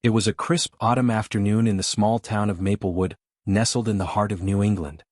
It was a crisp autumn afternoon in the small town of Maplewood, nestled in the heart of New England.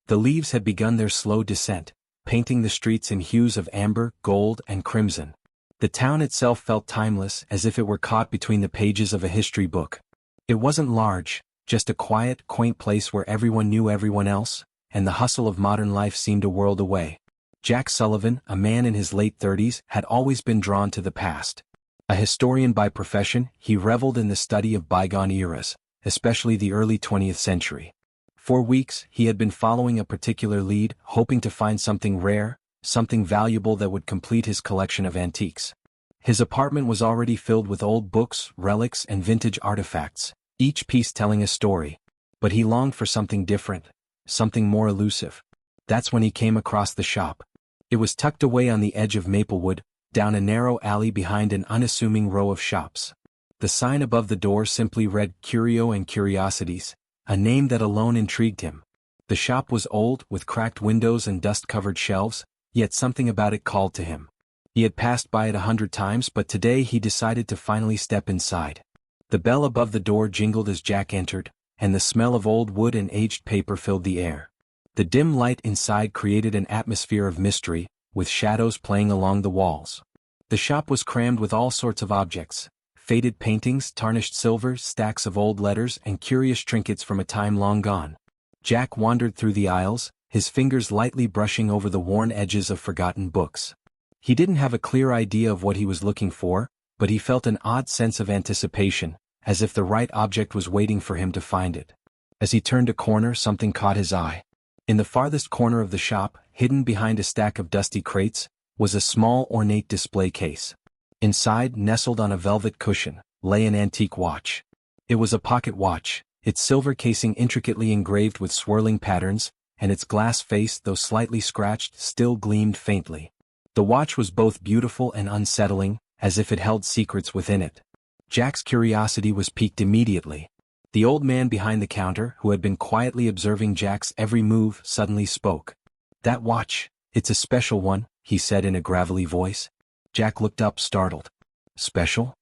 The leaves had begun their slow descent, painting the streets in hues of amber, gold, and crimson. The town itself felt timeless, as if it were caught between the pages of a history book. It wasn't large, just a quiet, quaint place where everyone knew everyone else, and the hustle of modern life seemed a world away. Jack Sullivan, a man in his late 30s, had always been drawn to the past. A historian by profession, he reveled in the study of bygone eras, especially the early 20th century. For weeks, he had been following a particular lead, hoping to find something rare, something valuable that would complete his collection of antiques. His apartment was already filled with old books, relics, and vintage artifacts, each piece telling a story. But he longed for something different, something more elusive. That's when he came across the shop. It was tucked away on the edge of Maplewood, down a narrow alley behind an unassuming row of shops. The sign above the door simply read Curio and Curiosities, a name that alone intrigued him. The shop was old, with cracked windows and dust-covered shelves, yet something about it called to him. He had passed by it 100 times, but today he decided to finally step inside. The bell above the door jingled as Jack entered, and the smell of old wood and aged paper filled the air. The dim light inside created an atmosphere of mystery, with shadows playing along the walls. The shop was crammed with all sorts of objects: faded paintings, tarnished silver, stacks of old letters, and curious trinkets from a time long gone. Jack wandered through the aisles, his fingers lightly brushing over the worn edges of forgotten books. He didn't have a clear idea of what he was looking for, but he felt an odd sense of anticipation, as if the right object was waiting for him to find it. As he turned a corner, something caught his eye. In the farthest corner of the shop, hidden behind a stack of dusty crates, was a small ornate display case. Inside, nestled on a velvet cushion, lay an antique watch. It was a pocket watch, its silver casing intricately engraved with swirling patterns, and its glass face, though slightly scratched, still gleamed faintly. The watch was both beautiful and unsettling, as if it held secrets within it. Jack's curiosity was piqued immediately. The old man behind the counter, who had been quietly observing Jack's every move, suddenly spoke. "That watch, it's a special one," he said in a gravelly voice. Jack looked up, startled. "Special?"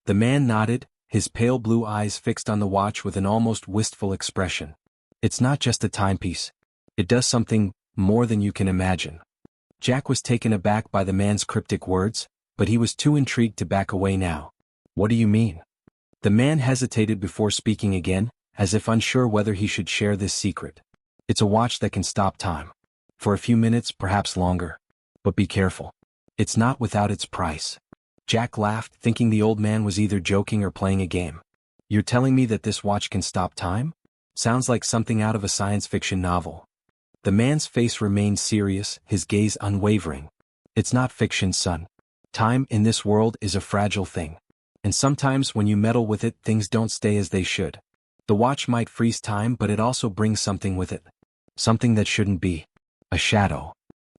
The man nodded, his pale blue eyes fixed on the watch with an almost wistful expression. "It's not just a timepiece. It does something more than you can imagine." Jack was taken aback by the man's cryptic words, but he was too intrigued to back away now. "What do you mean?" The man hesitated before speaking again, as if unsure whether he should share this secret. "It's a watch that can stop time. For a few minutes, perhaps longer. But be careful. It's not without its price." Jack laughed, thinking the old man was either joking or playing a game. "You're telling me that this watch can stop time? Sounds like something out of a science fiction novel." The man's face remained serious, his gaze unwavering. "It's not fiction, son. Time in this world is a fragile thing. And sometimes when you meddle with it, things don't stay as they should. The watch might freeze time, but it also brings something with it. Something that shouldn't be. A shadow."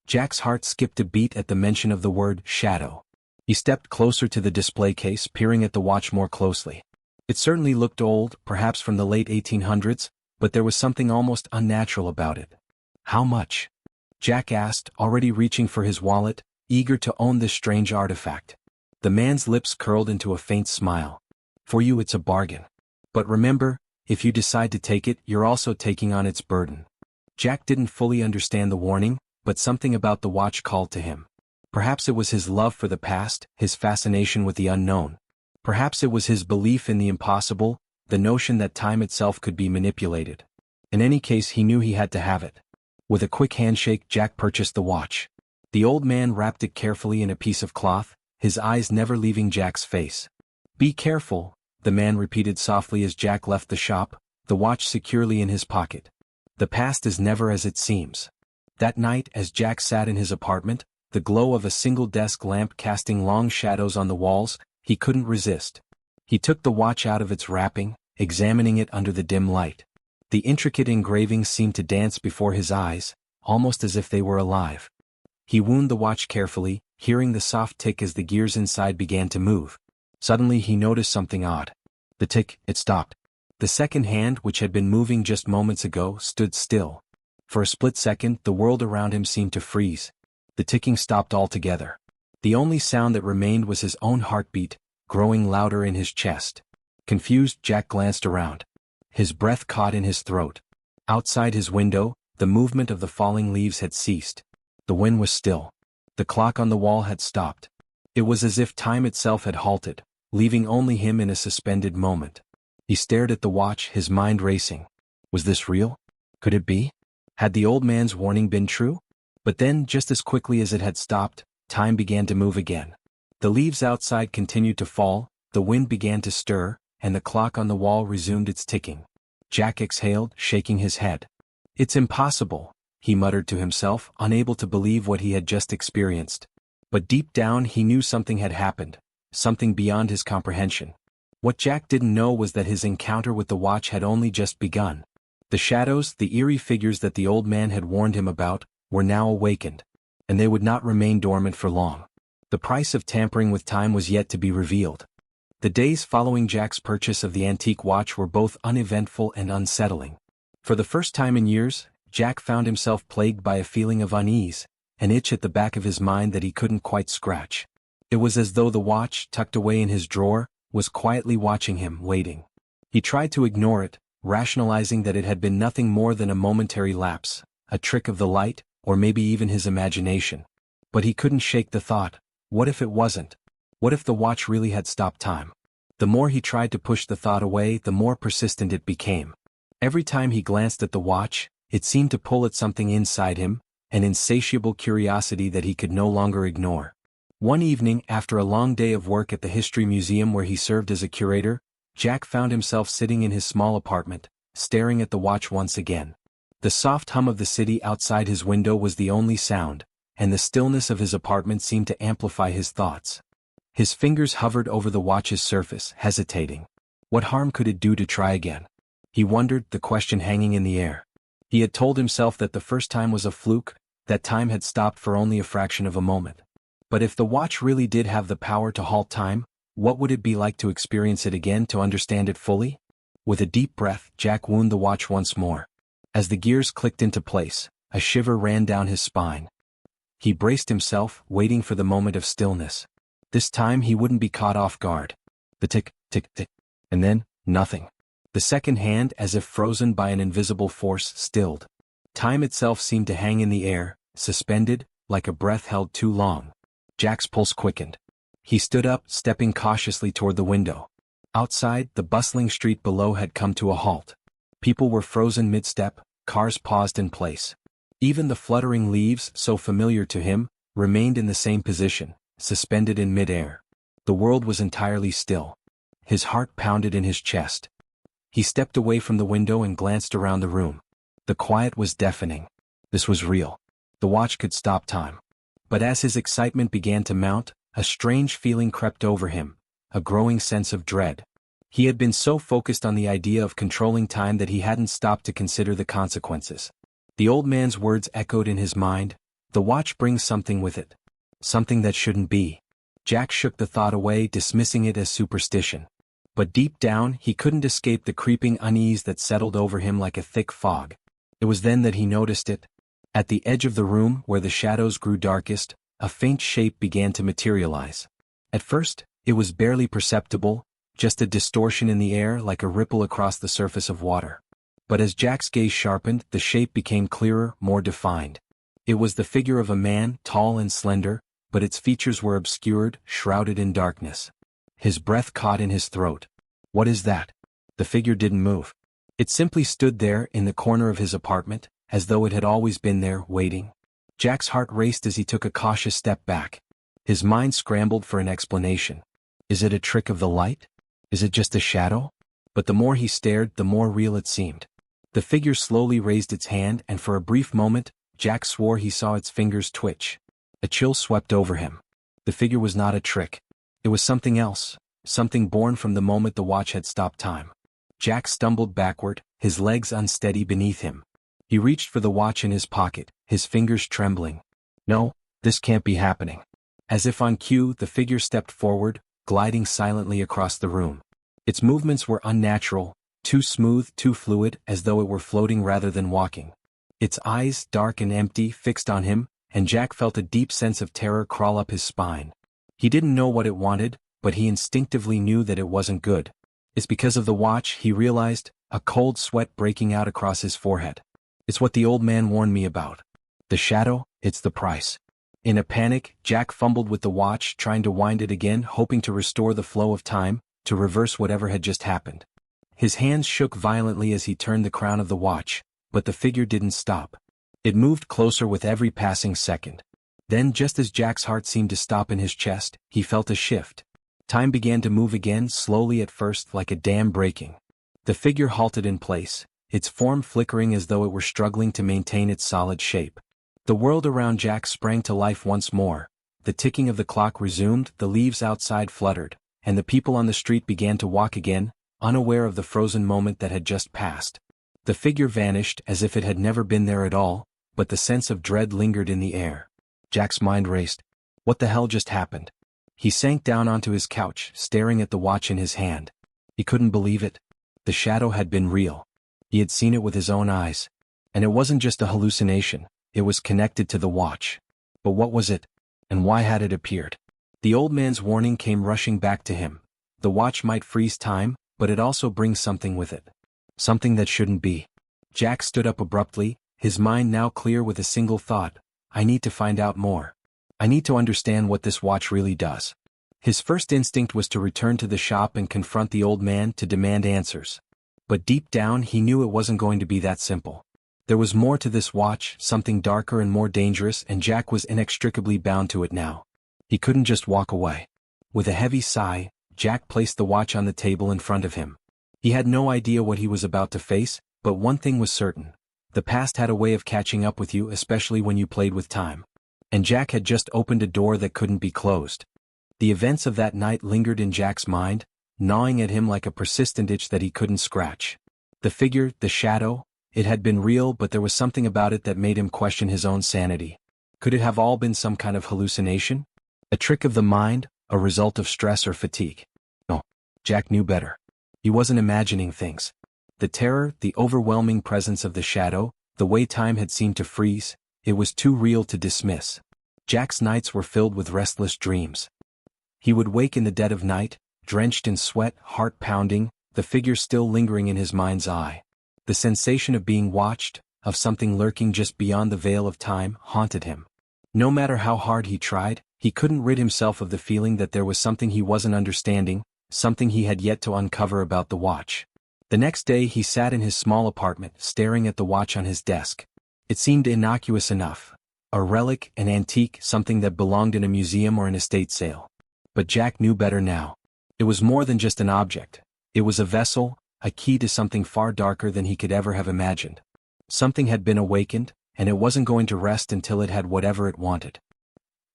Jack's heart skipped a beat at the mention of the word shadow. He stepped closer to the display case, peering at the watch more closely. It certainly looked old, perhaps from the late 1800s, but there was something almost unnatural about it. "How much?" Jack asked, already reaching for his wallet, eager to own this strange artifact. The man's lips curled into a faint smile. "For you it's a bargain. But remember, if you decide to take it, you're also taking on its burden." Jack didn't fully understand the warning, but something about the watch called to him. Perhaps it was his love for the past, his fascination with the unknown. Perhaps it was his belief in the impossible, the notion that time itself could be manipulated. In any case, he knew he had to have it. With a quick handshake, Jack purchased the watch. The old man wrapped it carefully in a piece of cloth, his eyes never leaving Jack's face. "Be careful," the man repeated softly as Jack left the shop, the watch securely in his pocket. "The past is never as it seems." That night, as Jack sat in his apartment, the glow of a single desk lamp casting long shadows on the walls, he couldn't resist. He took the watch out of its wrapping, examining it under the dim light. The intricate engravings seemed to dance before his eyes, almost as if they were alive. He wound the watch carefully, hearing the soft tick as the gears inside began to move. Suddenly he noticed something odd. The tick, it stopped. The second hand, which had been moving just moments ago, stood still. For a split second, the world around him seemed to freeze. The ticking stopped altogether. The only sound that remained was his own heartbeat, growing louder in his chest. Confused, Jack glanced around. His breath caught in his throat. Outside his window, the movement of the falling leaves had ceased. The wind was still. The clock on the wall had stopped. It was as if time itself had halted, leaving only him in a suspended moment. He stared at the watch, his mind racing. Was this real? Could it be? Had the old man's warning been true? But then, just as quickly as it had stopped, time began to move again. The leaves outside continued to fall, the wind began to stir, and the clock on the wall resumed its ticking. Jack exhaled, shaking his head. It's impossible, he muttered to himself, unable to believe what he had just experienced. But deep down he knew something had happened, something beyond his comprehension. What Jack didn't know was that his encounter with the watch had only just begun. The shadows, the eerie figures that the old man had warned him about, were now awakened. And they would not remain dormant for long. The price of tampering with time was yet to be revealed. The days following Jack's purchase of the antique watch were both uneventful and unsettling. For the first time in years, Jack found himself plagued by a feeling of unease, an itch at the back of his mind that he couldn't quite scratch. It was as though the watch, tucked away in his drawer, was quietly watching him, waiting. He tried to ignore it, rationalizing that it had been nothing more than a momentary lapse, a trick of the light, or maybe even his imagination. But he couldn't shake the thought, what if it wasn't? What if the watch really had stopped time? The more he tried to push the thought away, the more persistent it became. Every time he glanced at the watch, it seemed to pull at something inside him, an insatiable curiosity that he could no longer ignore. One evening, after a long day of work at the History Museum where he served as a curator, Jack found himself sitting in his small apartment, staring at the watch once again. The soft hum of the city outside his window was the only sound, and the stillness of his apartment seemed to amplify his thoughts. His fingers hovered over the watch's surface, hesitating. What harm could it do to try again? He wondered, the question hanging in the air. He had told himself that the first time was a fluke, that time had stopped for only a fraction of a moment. But if the watch really did have the power to halt time, what would it be like to experience it again, to understand it fully? With a deep breath, Jack wound the watch once more. As the gears clicked into place, a shiver ran down his spine. He braced himself, waiting for the moment of stillness. This time he wouldn't be caught off guard. The tick, tick, tick. And then, nothing. The second hand, as if frozen by an invisible force, stilled. Time itself seemed to hang in the air, suspended, like a breath held too long. Jack's pulse quickened. He stood up, stepping cautiously toward the window. Outside, the bustling street below had come to a halt. People were frozen mid-step, cars paused in place. Even the fluttering leaves, so familiar to him, remained in the same position, suspended in mid-air. The world was entirely still. His heart pounded in his chest. He stepped away from the window and glanced around the room. The quiet was deafening. This was real. The watch could stop time. But as his excitement began to mount, a strange feeling crept over him, a growing sense of dread. He had been so focused on the idea of controlling time that he hadn't stopped to consider the consequences. The old man's words echoed in his mind, the watch brings something with it. Something that shouldn't be. Jack shook the thought away, dismissing it as superstition. But deep down, he couldn't escape the creeping unease that settled over him like a thick fog. It was then that he noticed it. At the edge of the room, where the shadows grew darkest, a faint shape began to materialize. At first, it was barely perceptible, just a distortion in the air like a ripple across the surface of water. But as Jack's gaze sharpened, the shape became clearer, more defined. It was the figure of a man, tall and slender, but its features were obscured, shrouded in darkness. His breath caught in his throat. What is that? The figure didn't move. It simply stood there in the corner of his apartment, as though it had always been there, waiting. Jack's heart raced as he took a cautious step back. His mind scrambled for an explanation. Is it a trick of the light? Is it just a shadow? But the more he stared, the more real it seemed. The figure slowly raised its hand, and for a brief moment, Jack swore he saw its fingers twitch. A chill swept over him. The figure was not a trick. It was something else, something born from the moment the watch had stopped time. Jack stumbled backward, his legs unsteady beneath him. He reached for the watch in his pocket, his fingers trembling. No, this can't be happening. As if on cue, the figure stepped forward, gliding silently across the room. Its movements were unnatural, too smooth, too fluid, as though it were floating rather than walking. Its eyes, dark and empty, fixed on him, and Jack felt a deep sense of terror crawl up his spine. He didn't know what it wanted, but he instinctively knew that it wasn't good. It's because of the watch, he realized, a cold sweat breaking out across his forehead. It's what the old man warned me about. The shadow, it's the price. In a panic, Jack fumbled with the watch, trying to wind it again, hoping to restore the flow of time, to reverse whatever had just happened. His hands shook violently as he turned the crown of the watch, but the figure didn't stop. It moved closer with every passing second. Then, just as Jack's heart seemed to stop in his chest, he felt a shift. Time began to move again, slowly at first, like a dam breaking. The figure halted in place, its form flickering as though it were struggling to maintain its solid shape. The world around Jack sprang to life once more. The ticking of the clock resumed, the leaves outside fluttered, and the people on the street began to walk again, unaware of the frozen moment that had just passed. The figure vanished as if it had never been there at all, but the sense of dread lingered in the air. Jack's mind raced. What the hell just happened? He sank down onto his couch, staring at the watch in his hand. He couldn't believe it. The shadow had been real. He had seen it with his own eyes. And it wasn't just a hallucination, it was connected to the watch. But what was it? And why had it appeared? The old man's warning came rushing back to him. The watch might freeze time, but it also brings something with it. Something that shouldn't be. Jack stood up abruptly, his mind now clear with a single thought. I need to find out more. I need to understand what this watch really does. His first instinct was to return to the shop and confront the old man to demand answers. But deep down he knew it wasn't going to be that simple. There was more to this watch, something darker and more dangerous, and Jack was inextricably bound to it now. He couldn't just walk away. With a heavy sigh, Jack placed the watch on the table in front of him. He had no idea what he was about to face, but one thing was certain. The past had a way of catching up with you, especially when you played with time. And Jack had just opened a door that couldn't be closed. The events of that night lingered in Jack's mind, gnawing at him like a persistent itch that he couldn't scratch. The figure, the shadow, it had been real, but there was something about it that made him question his own sanity. Could it have all been some kind of hallucination? A trick of the mind, a result of stress or fatigue? No, Jack knew better. He wasn't imagining things. The terror, the overwhelming presence of the shadow, the way time had seemed to freeze, it was too real to dismiss. Jack's nights were filled with restless dreams. He would wake in the dead of night, drenched in sweat, heart pounding, the figure still lingering in his mind's eye. The sensation of being watched, of something lurking just beyond the veil of time, haunted him. No matter how hard he tried, he couldn't rid himself of the feeling that there was something he wasn't understanding, something he had yet to uncover about the watch. The next day he sat in his small apartment, staring at the watch on his desk. It seemed innocuous enough. A relic, an antique, something that belonged in a museum or an estate sale. But Jack knew better now. It was more than just an object. It was a vessel, a key to something far darker than he could ever have imagined. Something had been awakened, and it wasn't going to rest until it had whatever it wanted.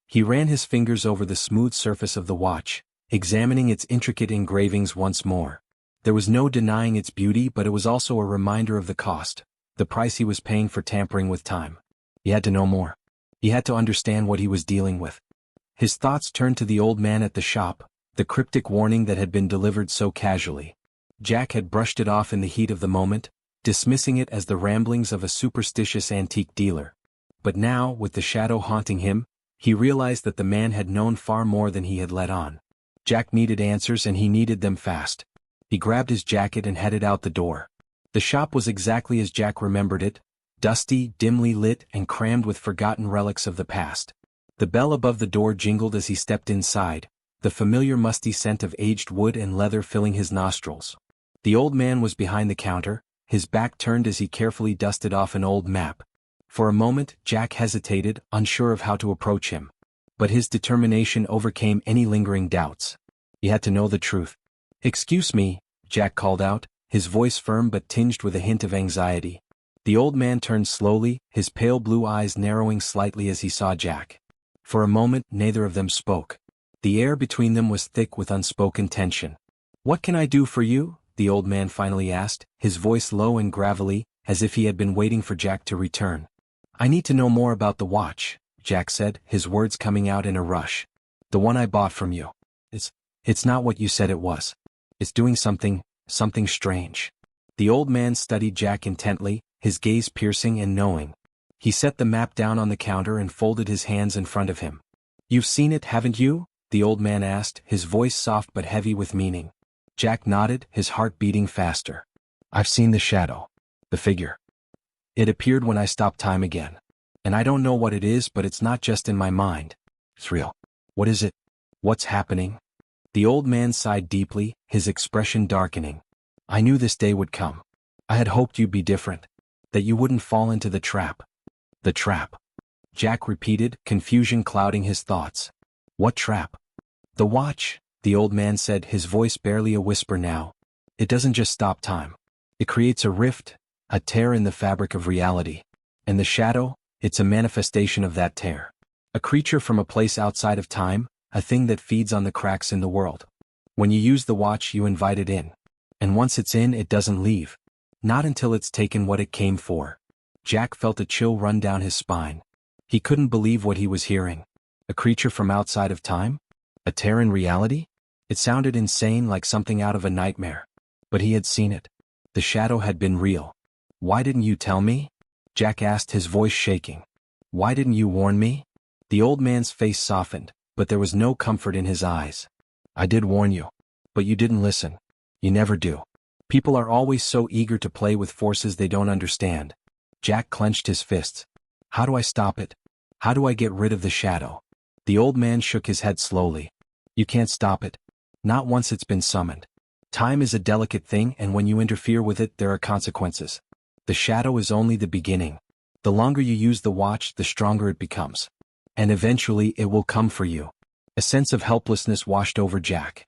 He ran his fingers over the smooth surface of the watch, examining its intricate engravings once more. There was no denying its beauty, but it was also a reminder of the cost, the price he was paying for tampering with time. He had to know more. He had to understand what he was dealing with. His thoughts turned to the old man at the shop, the cryptic warning that had been delivered so casually. Jack had brushed it off in the heat of the moment, dismissing it as the ramblings of a superstitious antique dealer. But now, with the shadow haunting him, he realized that the man had known far more than he had let on. Jack needed answers, and he needed them fast. He grabbed his jacket and headed out the door. The shop was exactly as Jack remembered it, dusty, dimly lit, and crammed with forgotten relics of the past. The bell above the door jingled as he stepped inside, the familiar musty scent of aged wood and leather filling his nostrils. The old man was behind the counter, his back turned as he carefully dusted off an old map. For a moment, Jack hesitated, unsure of how to approach him. But his determination overcame any lingering doubts. He had to know the truth. "Excuse me," Jack called out, his voice firm but tinged with a hint of anxiety. The old man turned slowly, his pale blue eyes narrowing slightly as he saw Jack. For a moment, neither of them spoke. The air between them was thick with unspoken tension. "What can I do for you?" the old man finally asked, his voice low and gravelly, as if he had been waiting for Jack to return. "I need to know more about the watch," Jack said, his words coming out in a rush. "The one I bought from you. It's not what you said it was. It's doing something strange." The old man studied Jack intently, his gaze piercing and knowing. He set the map down on the counter and folded his hands in front of him. "You've seen it, haven't you?" the old man asked, his voice soft but heavy with meaning. Jack nodded, his heart beating faster. I've seen the shadow. The figure. It appeared when I stopped time again. And I don't know what it is, but it's not just in my mind. It's real. What is it? What's happening? The old man sighed deeply, his expression darkening. I knew this day would come. I had hoped you'd be different. That you wouldn't fall into the trap. The trap. Jack repeated, confusion clouding his thoughts. What trap? The watch, the old man said, his voice barely a whisper now. It doesn't just stop time. It creates a rift, a tear in the fabric of reality. And the shadow, it's a manifestation of that tear. A creature from a place outside of time, a thing that feeds on the cracks in the world. When you use the watch, you invite it in. And once it's in, it doesn't leave. Not until it's taken what it came for. Jack felt a chill run down his spine. He couldn't believe what he was hearing. A creature from outside of time? A tear in reality? It sounded insane, like something out of a nightmare. But he had seen it. The shadow had been real. Why didn't you tell me? Jack asked, his voice shaking. Why didn't you warn me? The old man's face softened, but there was no comfort in his eyes. I did warn you. But you didn't listen. You never do. People are always so eager to play with forces they don't understand. Jack clenched his fists. How do I stop it? How do I get rid of the shadow? The old man shook his head slowly. You can't stop it. Not once it's been summoned. Time is a delicate thing, and when you interfere with it, there are consequences. The shadow is only the beginning. The longer you use the watch, the stronger it becomes. And eventually it will come for you. A sense of helplessness washed over Jack.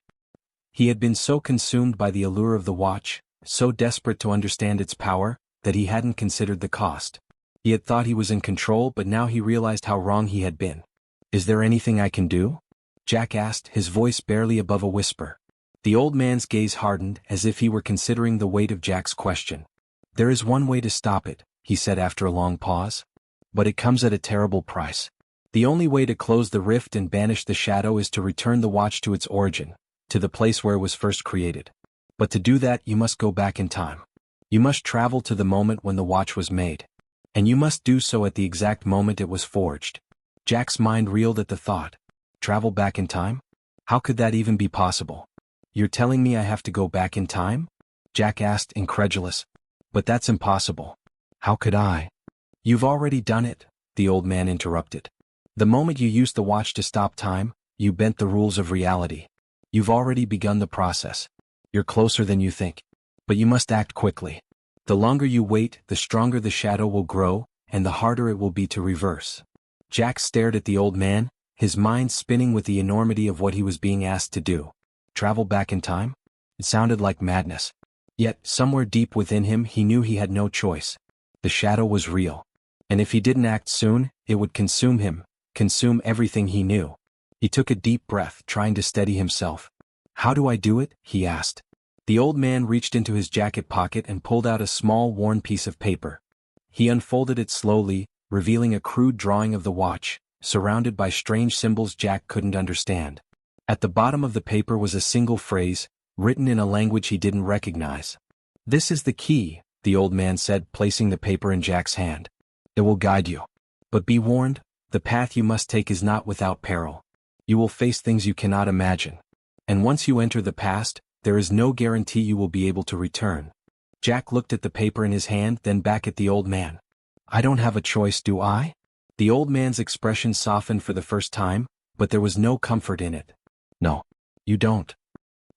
He had been so consumed by the allure of the watch, so desperate to understand its power, that he hadn't considered the cost. He had thought he was in control, but now he realized how wrong he had been. Is there anything I can do? Jack asked, his voice barely above a whisper. The old man's gaze hardened, as if he were considering the weight of Jack's question. There is one way to stop it, he said after a long pause. But it comes at a terrible price. The only way to close the rift and banish the shadow is to return the watch to its origin, to the place where it was first created. But to do that, you must go back in time. You must travel to the moment when the watch was made. And you must do so at the exact moment it was forged. Jack's mind reeled at the thought. Travel back in time? How could that even be possible? You're telling me I have to go back in time? Jack asked, incredulous. But that's impossible. How could I? You've already done it, the old man interrupted. The moment you used the watch to stop time, you bent the rules of reality. You've already begun the process. You're closer than you think. But you must act quickly. The longer you wait, the stronger the shadow will grow, and the harder it will be to reverse. Jack stared at the old man, his mind spinning with the enormity of what he was being asked to do. Travel back in time? It sounded like madness. Yet, somewhere deep within him, he knew he had no choice. The shadow was real. And if he didn't act soon, it would consume him, consume everything he knew. He took a deep breath, trying to steady himself. How do I do it? He asked. The old man reached into his jacket pocket and pulled out a small, worn piece of paper. He unfolded it slowly, revealing a crude drawing of the watch, surrounded by strange symbols Jack couldn't understand. At the bottom of the paper was a single phrase, written in a language he didn't recognize. This is the key, the old man said, placing the paper in Jack's hand. It will guide you. But be warned, the path you must take is not without peril. You will face things you cannot imagine. And once you enter the past, there is no guarantee you will be able to return. Jack looked at the paper in his hand, then back at the old man. I don't have a choice, do I? The old man's expression softened for the first time, but there was no comfort in it. No, you don't.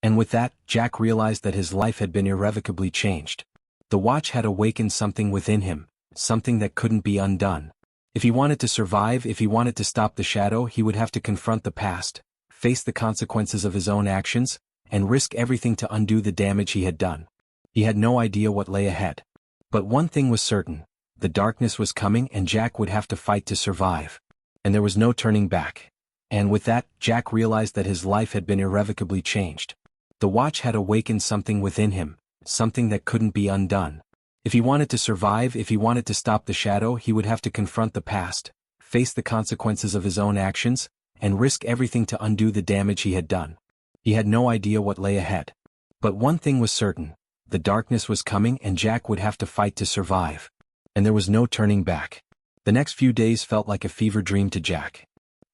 And with that, Jack realized that his life had been irrevocably changed. The watch had awakened something within him, something that couldn't be undone. If he wanted to survive, if he wanted to stop the shadow, he would have to confront the past, face the consequences of his own actions, and risk everything to undo the damage he had done. He had no idea what lay ahead. But one thing was certain, the darkness was coming and Jack would have to fight to survive. And there was no turning back. And with that, Jack realized that his life had been irrevocably changed. The watch had awakened something within him, something that couldn't be undone. If he wanted to survive, if he wanted to stop the shadow, he would have to confront the past, face the consequences of his own actions, and risk everything to undo the damage he had done. He had no idea what lay ahead. But one thing was certain, the darkness was coming and Jack would have to fight to survive. And there was no turning back. The next few days felt like a fever dream to Jack.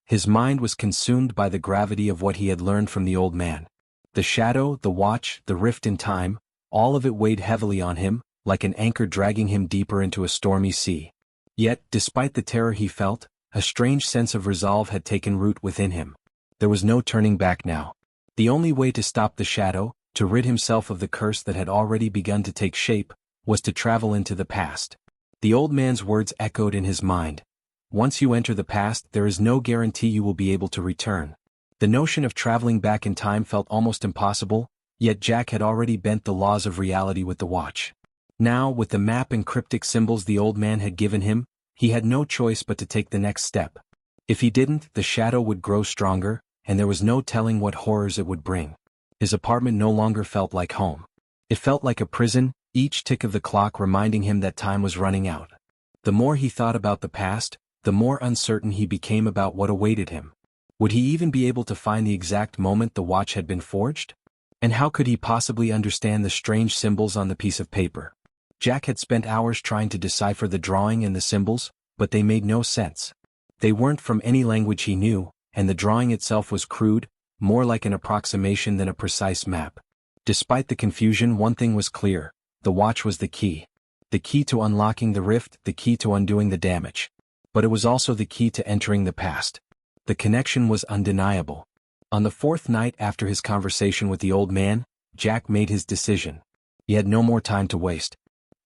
His mind was consumed by the gravity of what he had learned from the old man. The shadow, the watch, the rift in time, all of it weighed heavily on him, like an anchor dragging him deeper into a stormy sea. Yet, despite the terror he felt, a strange sense of resolve had taken root within him. There was no turning back now. The only way to stop the shadow, to rid himself of the curse that had already begun to take shape, was to travel into the past. The old man's words echoed in his mind. Once you enter the past, there is no guarantee you will be able to return. The notion of traveling back in time felt almost impossible, yet Jack had already bent the laws of reality with the watch. Now, with the map and cryptic symbols the old man had given him, he had no choice but to take the next step. If he didn't, the shadow would grow stronger, and there was no telling what horrors it would bring. His apartment no longer felt like home. It felt like a prison, each tick of the clock reminding him that time was running out. The more he thought about the past, the more uncertain he became about what awaited him. Would he even be able to find the exact moment the watch had been forged? And how could he possibly understand the strange symbols on the piece of paper? Jack had spent hours trying to decipher the drawing and the symbols, but they made no sense. They weren't from any language he knew, and the drawing itself was crude, more like an approximation than a precise map. Despite the confusion, one thing was clear: the watch was the key. The key to unlocking the rift, the key to undoing the damage. But it was also the key to entering the past. The connection was undeniable. On the fourth night after his conversation with the old man, Jack made his decision. He had no more time to waste.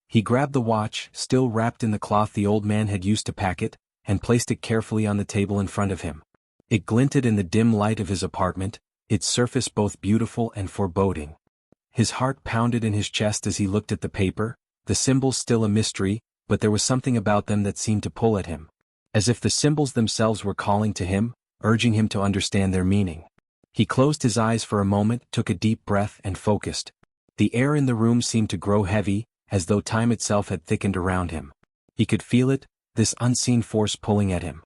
He grabbed the watch, still wrapped in the cloth the old man had used to pack it, and placed it carefully on the table in front of him. It glinted in the dim light of his apartment, its surface both beautiful and foreboding. His heart pounded in his chest as he looked at the paper, the symbols still a mystery, but there was something about them that seemed to pull at him. As if the symbols themselves were calling to him, urging him to understand their meaning. He closed his eyes for a moment, took a deep breath, and focused. The air in the room seemed to grow heavy, as though time itself had thickened around him. He could feel it, this unseen force pulling at him.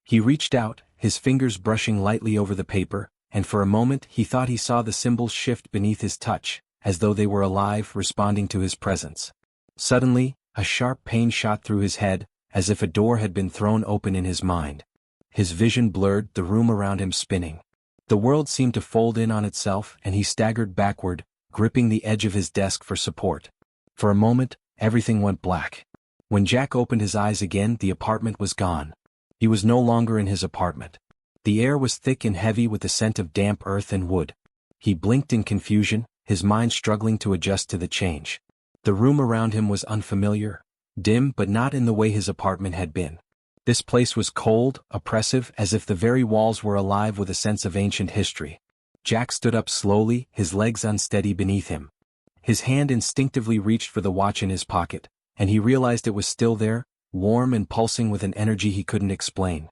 He reached out, his fingers brushing lightly over the paper, and for a moment he thought he saw the symbols shift beneath his touch, as though they were alive, responding to his presence. Suddenly, a sharp pain shot through his head, as if a door had been thrown open in his mind. His vision blurred, the room around him spinning. The world seemed to fold in on itself, and he staggered backward, gripping the edge of his desk for support. For a moment, everything went black. When Jack opened his eyes again, the apartment was gone. He was no longer in his apartment. The air was thick and heavy with the scent of damp earth and wood. He blinked in confusion, his mind struggling to adjust to the change. The room around him was unfamiliar, dim, but not in the way his apartment had been. This place was cold, oppressive, as if the very walls were alive with a sense of ancient history. Jack stood up slowly, his legs unsteady beneath him. His hand instinctively reached for the watch in his pocket, and he realized it was still there, warm and pulsing with an energy he couldn't explain.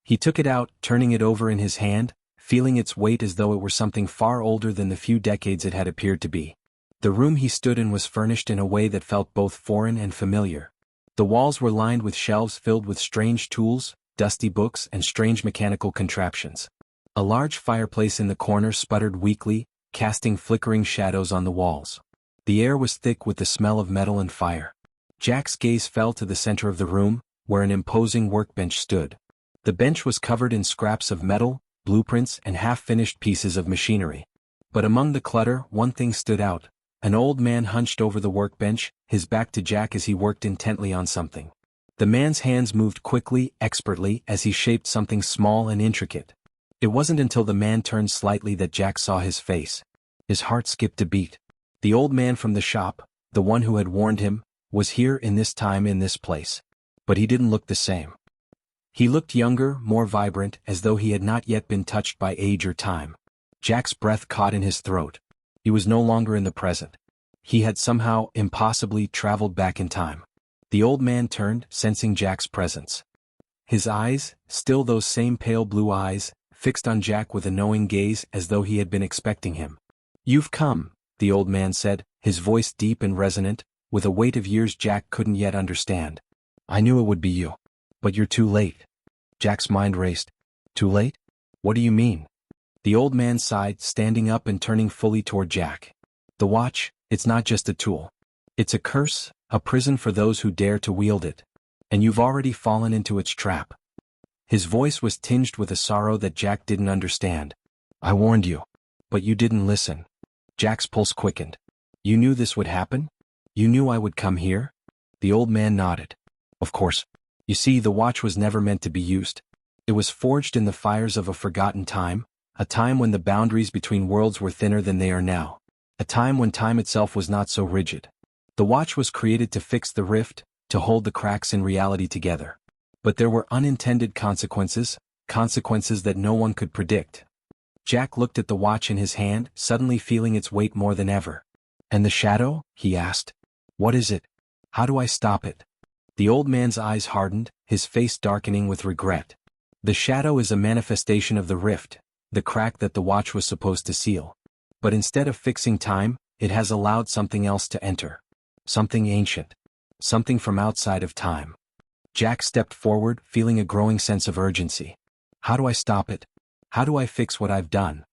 He took it out, turning it over in his hand, feeling its weight as though it were something far older than the few decades it had appeared to be. The room he stood in was furnished in a way that felt both foreign and familiar. The walls were lined with shelves filled with strange tools, dusty books, and strange mechanical contraptions. A large fireplace in the corner sputtered weakly, casting flickering shadows on the walls. The air was thick with the smell of metal and fire. Jack's gaze fell to the center of the room, where an imposing workbench stood. The bench was covered in scraps of metal, blueprints, and half-finished pieces of machinery. But among the clutter, one thing stood out. An old man hunched over the workbench, his back to Jack as he worked intently on something. The man's hands moved quickly, expertly, as he shaped something small and intricate. It wasn't until the man turned slightly that Jack saw his face. His heart skipped a beat. The old man from the shop, the one who had warned him, was here in this time in this place. But he didn't look the same. He looked younger, more vibrant, as though he had not yet been touched by age or time. Jack's breath caught in his throat. He was no longer in the present. He had somehow, impossibly, traveled back in time. The old man turned, sensing Jack's presence. His eyes, still those same pale blue eyes, fixed on Jack with a knowing gaze as though he had been expecting him. "You've come," the old man said, his voice deep and resonant, with a weight of years Jack couldn't yet understand. "I knew it would be you. But you're too late." Jack's mind raced. "Too late? What do you mean?" The old man sighed, standing up and turning fully toward Jack. "The watch, it's not just a tool. It's a curse, a prison for those who dare to wield it. And you've already fallen into its trap." His voice was tinged with a sorrow that Jack didn't understand. "I warned you. But you didn't listen. Jack's pulse quickened. You knew this would happen? You knew I would come here? The old man nodded. Of course. You see, the watch was never meant to be used. It was forged in the fires of a forgotten time, a time when the boundaries between worlds were thinner than they are now, a time when time itself was not so rigid. The watch was created to fix the rift, to hold the cracks in reality together. But there were unintended consequences, consequences that no one could predict. Jack looked at the watch in his hand, suddenly feeling its weight more than ever. And the shadow? He asked. What is it? How do I stop it? The old man's eyes hardened, his face darkening with regret. The shadow is a manifestation of the rift, the crack that the watch was supposed to seal. But instead of fixing time, it has allowed something else to enter. Something ancient. Something from outside of time. Jack stepped forward, feeling a growing sense of urgency. How do I stop it? How do I fix what I've done?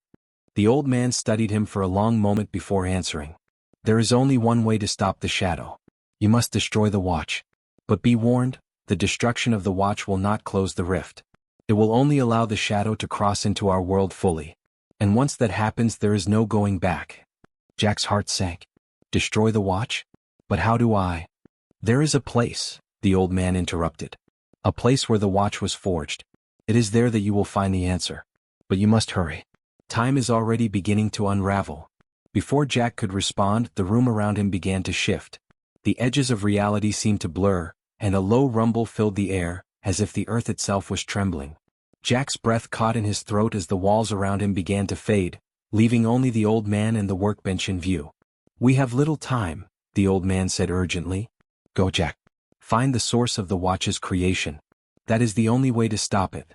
The old man studied him for a long moment before answering. There is only one way to stop the shadow. You must destroy the watch. But be warned, the destruction of the watch will not close the rift. It will only allow the shadow to cross into our world fully. And once that happens, there is no going back. Jack's heart sank. Destroy the watch? But how do I? There is a place, the old man interrupted. A place where the watch was forged. It is there that you will find the answer. But you must hurry. Time is already beginning to unravel. Before Jack could respond, the room around him began to shift. The edges of reality seemed to blur, and a low rumble filled the air, as if the earth itself was trembling. Jack's breath caught in his throat as the walls around him began to fade, leaving only the old man and the workbench in view. We have little time, the old man said urgently. Go, Jack. Find the source of the watch's creation. That is the only way to stop it.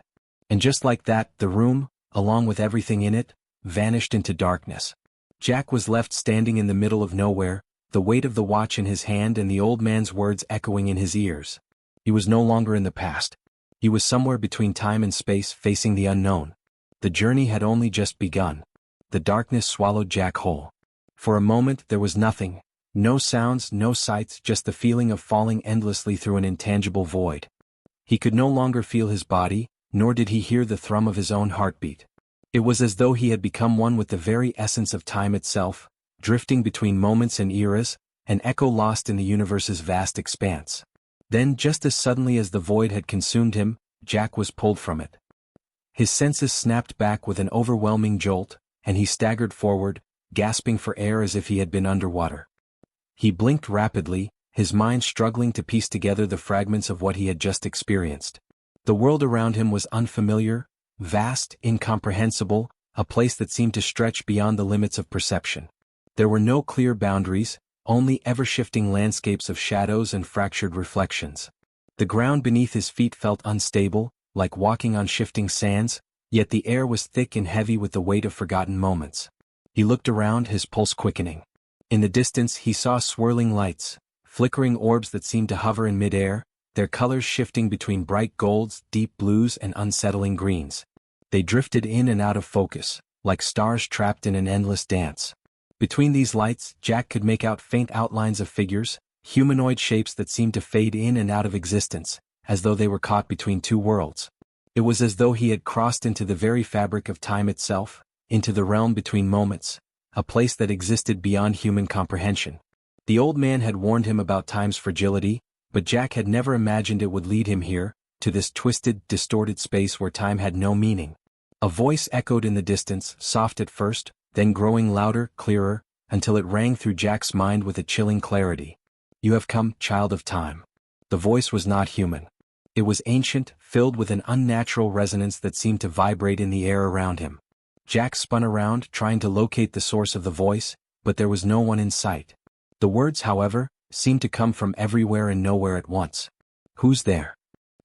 And just like that, the room, along with everything in it, vanished into darkness. Jack was left standing in the middle of nowhere, the weight of the watch in his hand and the old man's words echoing in his ears. He was no longer in the past. He was somewhere between time and space, facing the unknown. The journey had only just begun. The darkness swallowed Jack whole. For a moment there was nothing. No sounds, no sights, just the feeling of falling endlessly through an intangible void. He could no longer feel his body, nor did he hear the thrum of his own heartbeat. It was as though he had become one with the very essence of time itself, drifting between moments and eras, an echo lost in the universe's vast expanse. Then, just as suddenly as the void had consumed him, Jack was pulled from it. His senses snapped back with an overwhelming jolt, and he staggered forward, gasping for air as if he had been underwater. He blinked rapidly, his mind struggling to piece together the fragments of what he had just experienced. The world around him was unfamiliar, vast, incomprehensible, a place that seemed to stretch beyond the limits of perception. There were no clear boundaries, only ever-shifting landscapes of shadows and fractured reflections. The ground beneath his feet felt unstable, like walking on shifting sands, yet the air was thick and heavy with the weight of forgotten moments. He looked around, his pulse quickening. In the distance he saw swirling lights, flickering orbs that seemed to hover in midair, their colors shifting between bright golds, deep blues and unsettling greens. They drifted in and out of focus, like stars trapped in an endless dance. Between these lights, Jack could make out faint outlines of figures, humanoid shapes that seemed to fade in and out of existence, as though they were caught between two worlds. It was as though he had crossed into the very fabric of time itself, into the realm between moments, a place that existed beyond human comprehension. The old man had warned him about time's fragility, but Jack had never imagined it would lead him here, to this twisted, distorted space where time had no meaning. A voice echoed in the distance, soft at first, then growing louder, clearer, until it rang through Jack's mind with a chilling clarity. You have come, child of time. The voice was not human. It was ancient, filled with an unnatural resonance that seemed to vibrate in the air around him. Jack spun around, trying to locate the source of the voice, but there was no one in sight. The words, however, seemed to come from everywhere and nowhere at once. Who's there?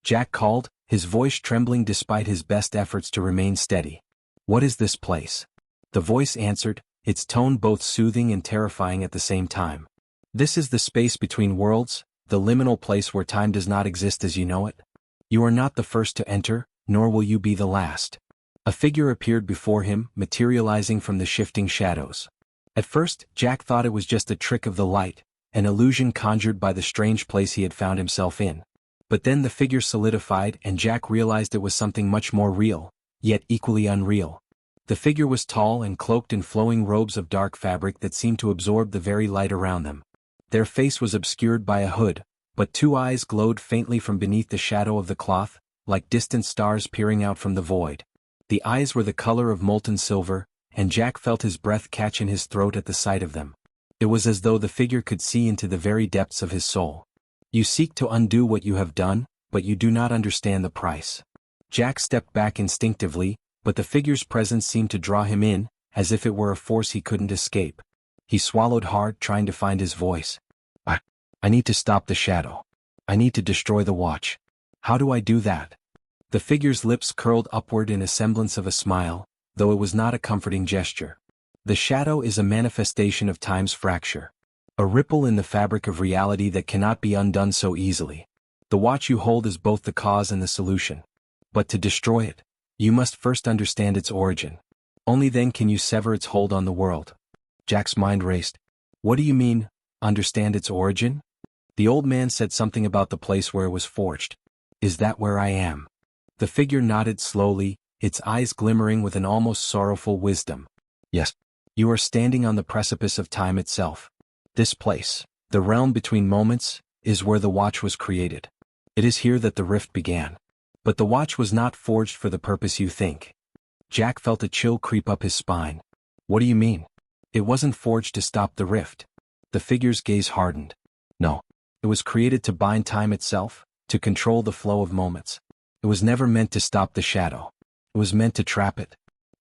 Jack called, his voice trembling despite his best efforts to remain steady. What is this place? The voice answered, its tone both soothing and terrifying at the same time. This is the space between worlds, the liminal place where time does not exist as you know it. You are not the first to enter, nor will you be the last. A figure appeared before him, materializing from the shifting shadows. At first, Jack thought it was just a trick of the light, an illusion conjured by the strange place he had found himself in. But then the figure solidified and Jack realized it was something much more real, yet equally unreal. The figure was tall and cloaked in flowing robes of dark fabric that seemed to absorb the very light around them. Their face was obscured by a hood, but two eyes glowed faintly from beneath the shadow of the cloth, like distant stars peering out from the void. The eyes were the color of molten silver, and Jack felt his breath catch in his throat at the sight of them. It was as though the figure could see into the very depths of his soul. You seek to undo what you have done, but you do not understand the price. Jack stepped back instinctively, but the figure's presence seemed to draw him in, as if it were a force he couldn't escape. He swallowed hard, trying to find his voice. I need to stop the shadow. I need to destroy the watch. How do I do that? The figure's lips curled upward in a semblance of a smile, though it was not a comforting gesture. The shadow is a manifestation of time's fracture. A ripple in the fabric of reality that cannot be undone so easily. The watch you hold is both the cause and the solution. But to destroy it, you must first understand its origin. Only then can you sever its hold on the world. Jack's mind raced. What do you mean, understand its origin? The old man said something about the place where it was forged. Is that where I am? The figure nodded slowly, its eyes glimmering with an almost sorrowful wisdom. Yes. You are standing on the precipice of time itself. This place, the realm between moments, is where the watch was created. It is here that the rift began. But the watch was not forged for the purpose you think. Jack felt a chill creep up his spine. What do you mean? It wasn't forged to stop the rift. The figure's gaze hardened. No. It was created to bind time itself, to control the flow of moments. It was never meant to stop the shadow. It was meant to trap it.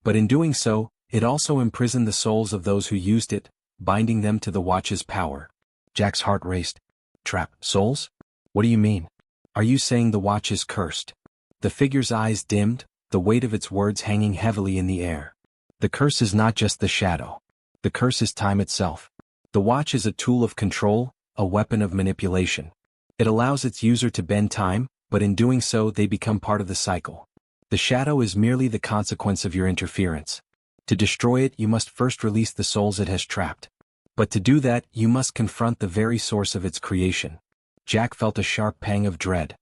But in doing so, it also imprisoned the souls of those who used it, binding them to the watch's power. Jack's heart raced. Trap souls? What do you mean? Are you saying the watch is cursed? The figure's eyes dimmed, the weight of its words hanging heavily in the air. The curse is not just the shadow. The curse is time itself. The watch is a tool of control, a weapon of manipulation. It allows its user to bend time, but in doing so they become part of the cycle. The shadow is merely the consequence of your interference. To destroy it you must first release the souls it has trapped. But to do that you must confront the very source of its creation. Jack felt a sharp pang of dread.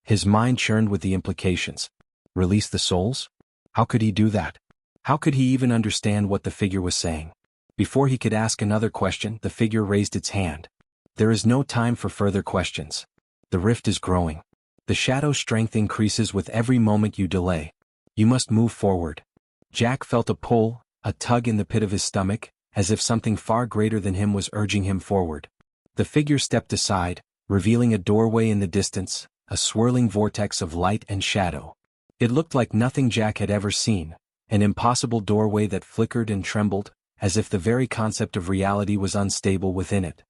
His mind churned with the implications. Release the souls? How could he do that? How could he even understand what the figure was saying? Before he could ask another question, the figure raised its hand. There is no time for further questions. The rift is growing. The shadow's strength increases with every moment you delay. You must move forward. Jack felt a pull, a tug in the pit of his stomach, as if something far greater than him was urging him forward. The figure stepped aside, revealing a doorway in the distance, a swirling vortex of light and shadow. It looked like nothing Jack had ever seen, an impossible doorway that flickered and trembled, as if the very concept of reality was unstable within it.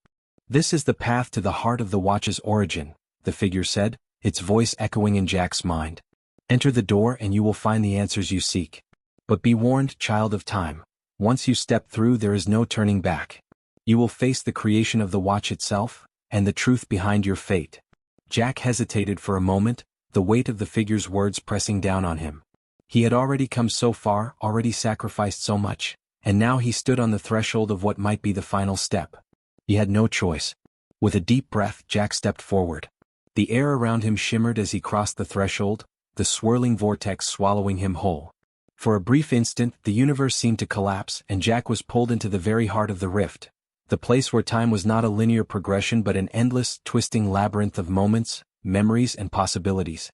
This is the path to the heart of the watch's origin, the figure said, its voice echoing in Jack's mind. Enter the door and you will find the answers you seek. But be warned, child of time. Once you step through there is no turning back. You will face the creation of the watch itself, and the truth behind your fate. Jack hesitated for a moment, the weight of the figure's words pressing down on him. He had already come so far, already sacrificed so much, and now he stood on the threshold of what might be the final step. He had no choice. With a deep breath, Jack stepped forward. The air around him shimmered as he crossed the threshold, the swirling vortex swallowing him whole. For a brief instant, the universe seemed to collapse and Jack was pulled into the very heart of the rift, the place where time was not a linear progression but an endless, twisting labyrinth of moments, memories and possibilities.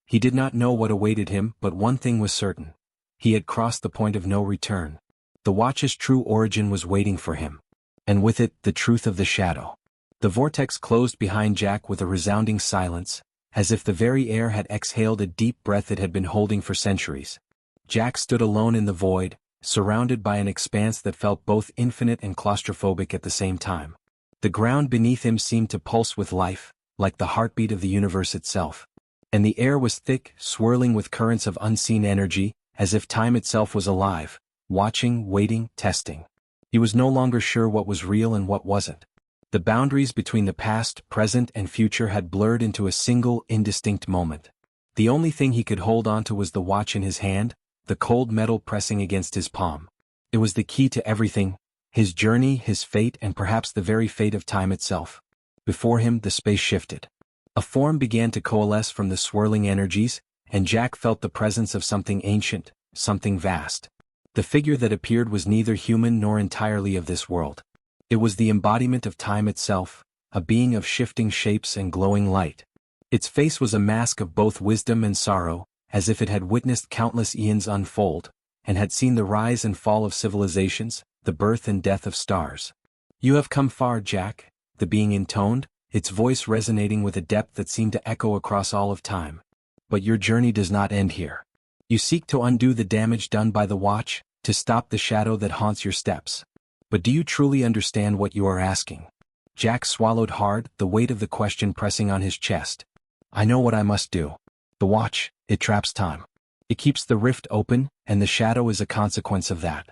He did not know what awaited him, but one thing was certain. He had crossed the point of no return. The watch's true origin was waiting for him. And with it, the truth of the shadow. The vortex closed behind Jack with a resounding silence, as if the very air had exhaled a deep breath it had been holding for centuries. Jack stood alone in the void, surrounded by an expanse that felt both infinite and claustrophobic at the same time. The ground beneath him seemed to pulse with life, like the heartbeat of the universe itself. And the air was thick, swirling with currents of unseen energy, as if time itself was alive, watching, waiting, testing. He was no longer sure what was real and what wasn't. The boundaries between the past, present, and future had blurred into a single, indistinct moment. The only thing he could hold on to was the watch in his hand, the cold metal pressing against his palm. It was the key to everything, his journey, his fate, and perhaps the very fate of time itself. Before him, the space shifted. A form began to coalesce from the swirling energies, and Jack felt the presence of something ancient, something vast. The figure that appeared was neither human nor entirely of this world. It was the embodiment of time itself, a being of shifting shapes and glowing light. Its face was a mask of both wisdom and sorrow, as if it had witnessed countless eons unfold, and had seen the rise and fall of civilizations, the birth and death of stars. "You have come far, Jack," the being intoned, its voice resonating with a depth that seemed to echo across all of time. "But your journey does not end here. You seek to undo the damage done by the watch, to stop the shadow that haunts your steps. But do you truly understand what you are asking?" Jack swallowed hard, the weight of the question pressing on his chest. "I know what I must do. The watch, it traps time. It keeps the rift open, and the shadow is a consequence of that.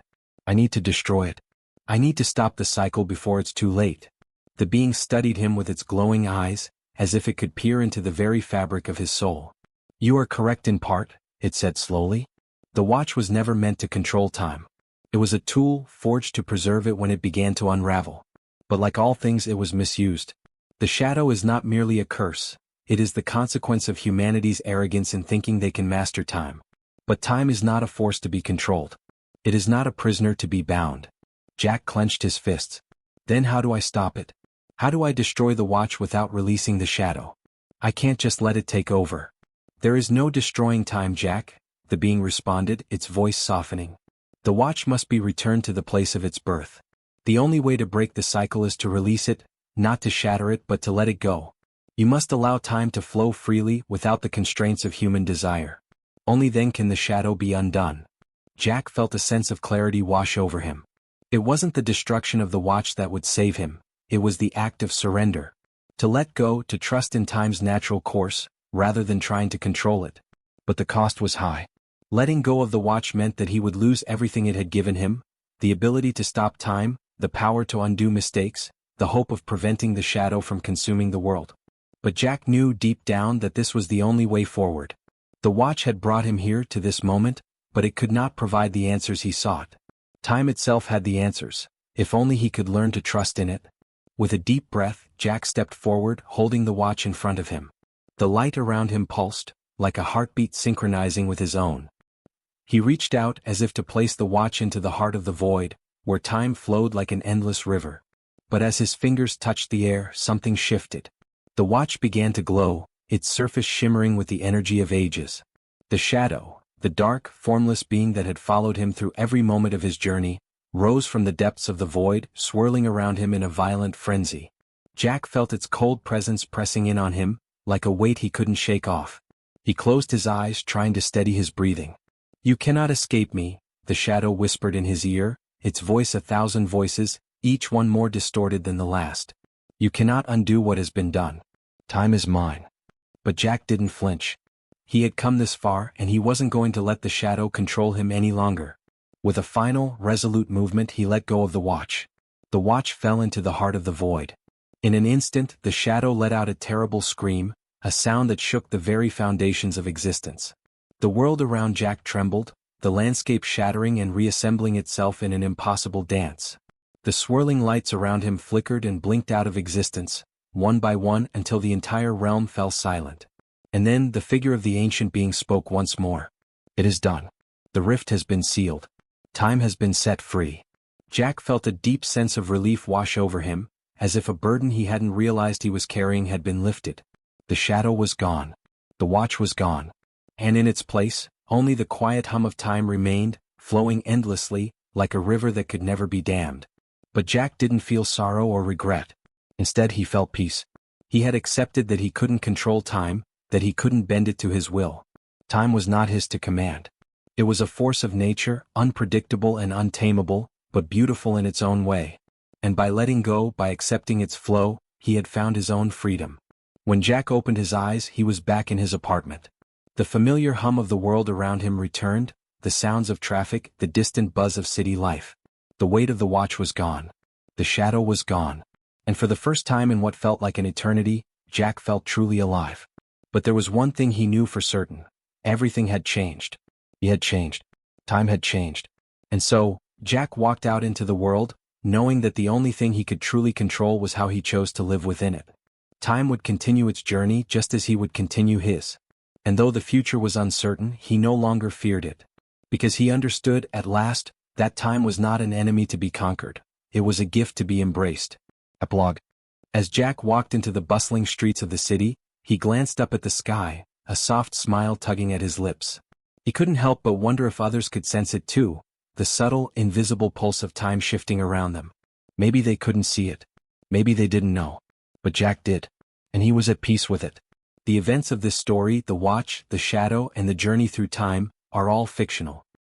I need to destroy it. I need to stop the cycle before it's too late." The being studied him with its glowing eyes, as if it could peer into the very fabric of his soul. "You are correct in part," it said slowly. "The watch was never meant to control time. It was a tool forged to preserve it when it began to unravel. But like all things, it was misused. The shadow is not merely a curse, it is the consequence of humanity's arrogance in thinking they can master time. But time is not a force to be controlled. It is not a prisoner to be bound." Jack clenched his fists. "Then how do I stop it? How do I destroy the watch without releasing the shadow? I can't just let it take over." "There is no destroying time, Jack," the being responded, its voice softening. "The watch must be returned to the place of its birth. The only way to break the cycle is to release it, not to shatter it but to let it go. You must allow time to flow freely without the constraints of human desire. Only then can the shadow be undone." Jack felt a sense of clarity wash over him. It wasn't the destruction of the watch that would save him, it was the act of surrender. To let go, to trust in time's natural course, rather than trying to control it. But the cost was high. Letting go of the watch meant that he would lose everything it had given him: the ability to stop time, the power to undo mistakes, the hope of preventing the shadow from consuming the world. But Jack knew deep down that this was the only way forward. The watch had brought him here to this moment, but it could not provide the answers he sought. Time itself had the answers, if only he could learn to trust in it. With a deep breath, Jack stepped forward, holding the watch in front of him. The light around him pulsed, like a heartbeat synchronizing with his own. He reached out as if to place the watch into the heart of the void, where time flowed like an endless river. But as his fingers touched the air, something shifted. The watch began to glow, its surface shimmering with the energy of ages. The shadow, the dark, formless being that had followed him through every moment of his journey, rose from the depths of the void, swirling around him in a violent frenzy. Jack felt its cold presence pressing in on him, like a weight he couldn't shake off. He closed his eyes, trying to steady his breathing. "You cannot escape me," the shadow whispered in his ear, its voice a thousand voices, each one more distorted than the last. "You cannot undo what has been done. Time is mine." But Jack didn't flinch. He had come this far, and he wasn't going to let the shadow control him any longer. With a final, resolute movement, he let go of the watch. The watch fell into the heart of the void. In an instant, the shadow let out a terrible scream, a sound that shook the very foundations of existence. The world around Jack trembled, the landscape shattering and reassembling itself in an impossible dance. The swirling lights around him flickered and blinked out of existence, one by one, until the entire realm fell silent. And then the figure of the ancient being spoke once more. "It is done. The rift has been sealed. Time has been set free." Jack felt a deep sense of relief wash over him, as if a burden he hadn't realized he was carrying had been lifted. The shadow was gone. The watch was gone. And in its place, only the quiet hum of time remained, flowing endlessly, like a river that could never be dammed. But Jack didn't feel sorrow or regret. Instead, he felt peace. He had accepted that he couldn't control time, that he couldn't bend it to his will. Time was not his to command. It was a force of nature, unpredictable and untamable, but beautiful in its own way. And by letting go, by accepting its flow, he had found his own freedom. When Jack opened his eyes, he was back in his apartment. The familiar hum of the world around him returned, the sounds of traffic, the distant buzz of city life. The weight of the watch was gone. The shadow was gone. And for the first time in what felt like an eternity, Jack felt truly alive. But there was one thing he knew for certain. Everything had changed. He had changed. Time had changed. And so, Jack walked out into the world, knowing that the only thing he could truly control was how he chose to live within it. Time would continue its journey just as he would continue his. And though the future was uncertain, he no longer feared it. because he understood, at last, that time was not an enemy to be conquered, it was a gift to be embraced. Epilogue. As Jack walked into the bustling streets of the city, he glanced up at the sky, a soft smile tugging at his lips. He couldn't help but wonder if others could sense it too, the subtle, invisible pulse of time shifting around them. Maybe they couldn't see it. Maybe they didn't know. But Jack did. And he was at peace with it. The events of this story, the watch, the shadow, and the journey through time, are all fictional.